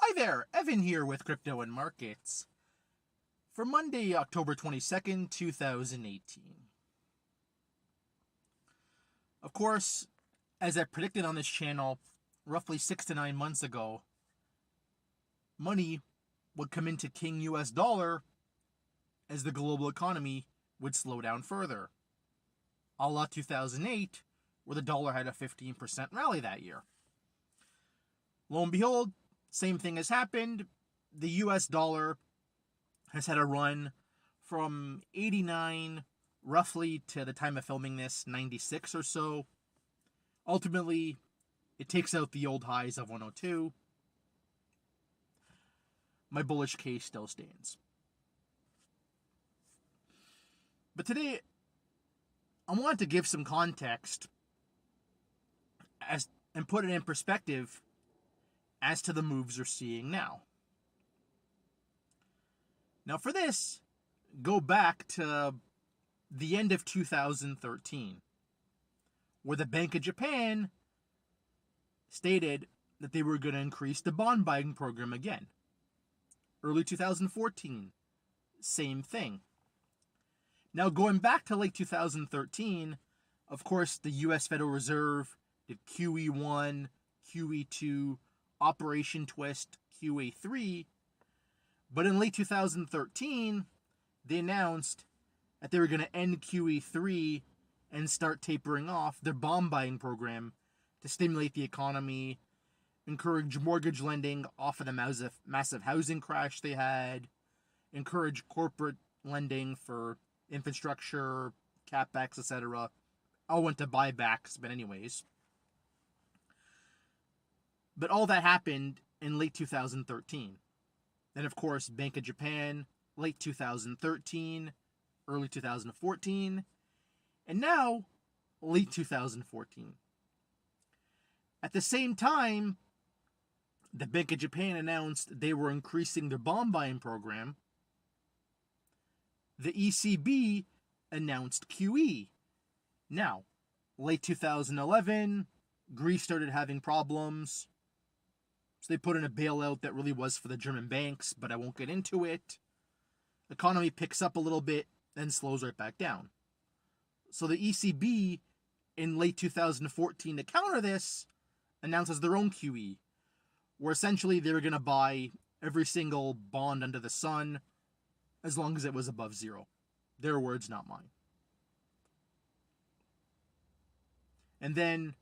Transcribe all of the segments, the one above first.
Hi there, Evan here with Crypto and Markets for Monday, October 22nd, 2018. Of course, as I predicted on this channel roughly 6 to 9 months ago, money would come into King US dollar as the global economy would slow down further. A la 2008, where the dollar had a 15% rally that year. Lo and behold, same thing has happened. The US dollar has had a run from 89 roughly to the time of filming this, 96 or so. Ultimately, it takes out the old highs of 102. My bullish case still stands. But today, I wanted to give some context and put it in perspective as to the moves we're seeing now. Now for this, go back to the end of 2013, where the Bank of Japan stated that they were going to increase the bond buying program again. Early 2014, same thing. Now going back to late 2013, of course, the U.S. Federal Reserve did QE1, QE2, Operation Twist, QA3, but in late 2013, they announced that they were going to end QE3 and start tapering off their bond buying program to stimulate the economy, encourage mortgage lending off of the massive housing crash they had, encourage corporate lending for infrastructure, capex, etc. All went to buybacks, but anyways. But all that happened in late 2013. Then, of course, Bank of Japan, late 2013, early 2014, and now, late 2014. At the same time, the Bank of Japan announced they were increasing their bond buying program. The ECB announced QE. Now, late 2011, Greece started having problems. So they put in a bailout that really was for the German banks, but I won't get into it. Economy picks up a little bit, then slows right back down. So the ECB, in late 2014, to counter this, announces their own QE, where essentially they were going to buy every single bond under the sun as long as it was above zero. Their words, not mine. And then,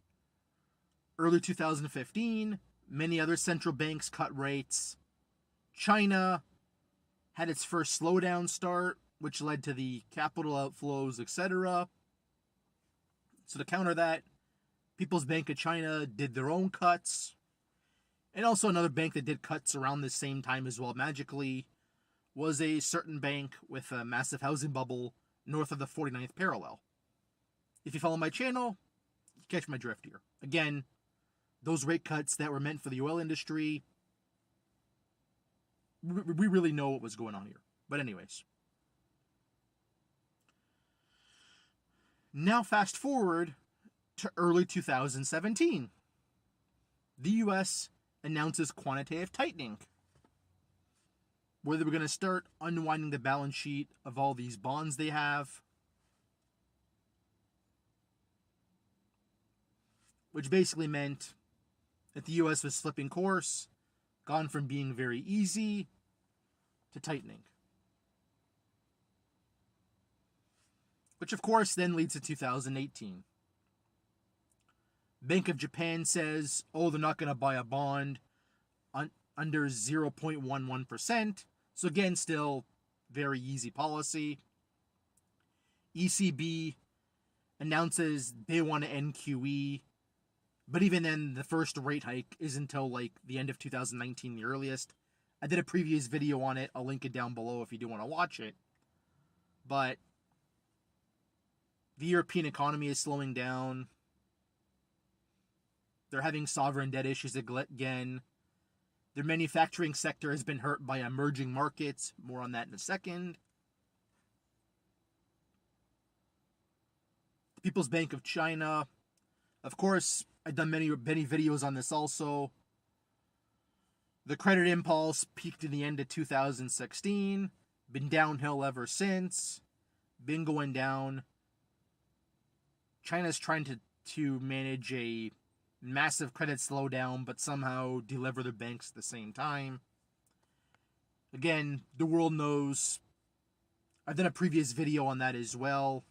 early 2015, many other central banks cut rates. China had its first slowdown start, which led to the capital outflows, etc. So to counter that, People's Bank of China did their own cuts. And also another bank that did cuts around the same time as well, magically, was a certain bank with a massive housing bubble north of the 49th parallel. If you follow my channel, you catch my drift here. Again, those rate cuts that were meant for the oil industry, we really know what was going on here. But anyways. Now fast forward to early 2017. The U.S. announces quantitative tightening, where they were going to start unwinding the balance sheet of all these bonds they have, which basically meant that the U.S. was flipping course, gone from being very easy to tightening. Which, of course, then leads to 2018. Bank of Japan says, oh, they're not going to buy a bond under 0.11%. So again, still very easy policy. ECB announces they want to end QE. But even then, the first rate hike is until like the end of 2019, the earliest. I did a previous video on it. I'll link it down below if you do want to watch it. But the European economy is slowing down. They're having sovereign debt issues again. Their manufacturing sector has been hurt by emerging markets. More on that in a second. The People's Bank of China. Of course, I've done many videos on this also. The credit impulse peaked in the end of 2016, been downhill ever since, been going down. China's trying to manage a massive credit slowdown, but somehow deliver their banks at the same time. Again, the world knows. I've done a previous video on that as well.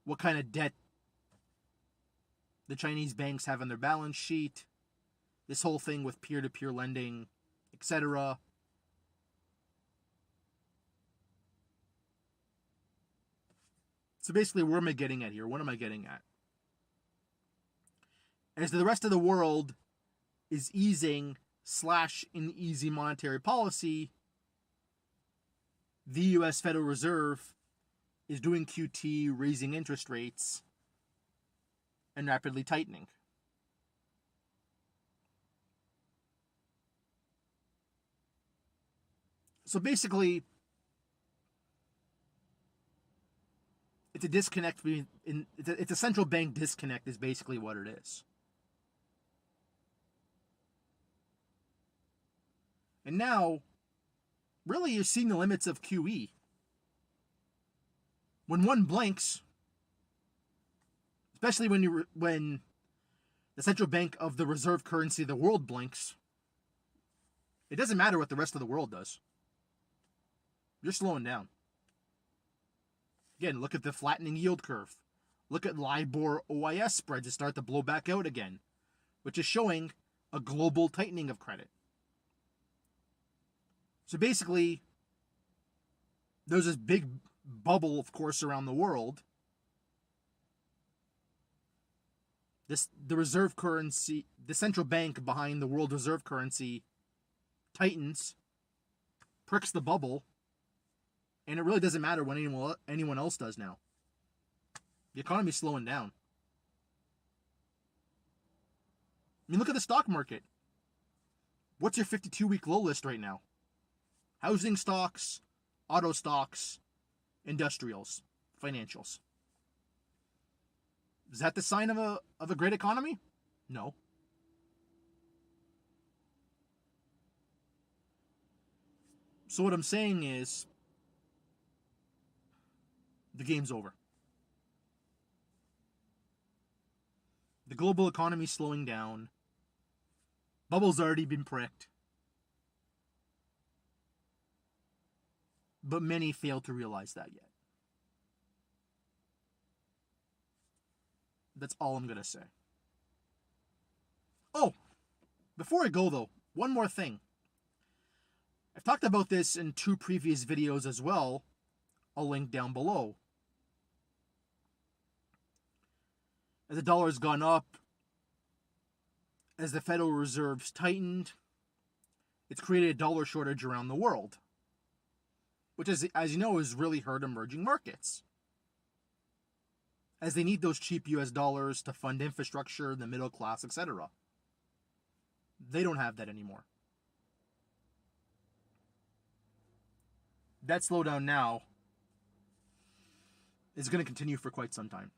What kind of debt the Chinese banks have on their balance sheet. This whole thing with peer-to-peer lending, etc. So basically, where am I getting at here? What am I getting at? As the rest of the world is easing / in easy monetary policy, the U.S. Federal Reserve is doing QT, raising interest rates, and rapidly tightening. So basically, it's a disconnect between, it's a central bank disconnect is basically what it is. And now, really, you're seeing the limits of QE. When one blinks, especially when the central bank of the reserve currency of the world blinks, it doesn't matter what the rest of the world does. You're slowing down. Again, look at the flattening yield curve. Look at LIBOR OIS spreads to start to blow back out again, which is showing a global tightening of credit. So basically, there's this big bubble, of course, around the world. The reserve currency, the central bank behind the world reserve currency tightens, pricks the bubble, and it really doesn't matter what anyone else does now. The economy's slowing down. I mean, look at the stock market. What's your 52-week low list right now? Housing stocks, auto stocks, industrials, financials. Is that the sign of a great economy? No. So what I'm saying is, the game's over. The global economy's slowing down. Bubble's already been pricked. But many fail to realize that yet. That's all I'm going to say. Oh, before I go though, one more thing. I've talked about this in 2 previous videos as well. I'll link down below. As the dollar's gone up, as the Federal Reserve's tightened, it's created a dollar shortage around the world, which, as you know, has really hurt emerging markets, as they need those cheap US dollars to fund infrastructure, the middle class, etc. They don't have that anymore. That slowdown now is going to continue for quite some time.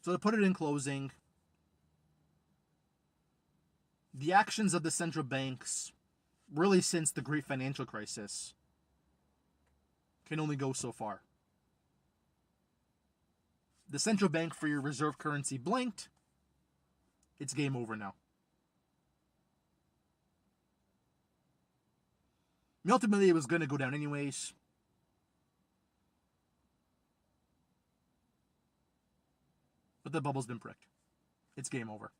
So to put it in closing, the actions of the central banks, really since the great financial crisis, can only go so far. The central bank for your reserve currency blinked. It's game over now. Ultimately, it was going to go down anyways. But the bubble's been pricked. It's game over.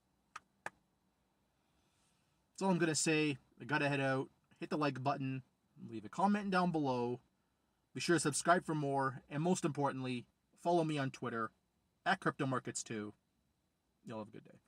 That's all I'm going to say. I got to head out. Hit the like button. Leave a comment down below. Be sure to subscribe for more. And most importantly, follow me on Twitter @CryptoMarkets2. You'll have a good day.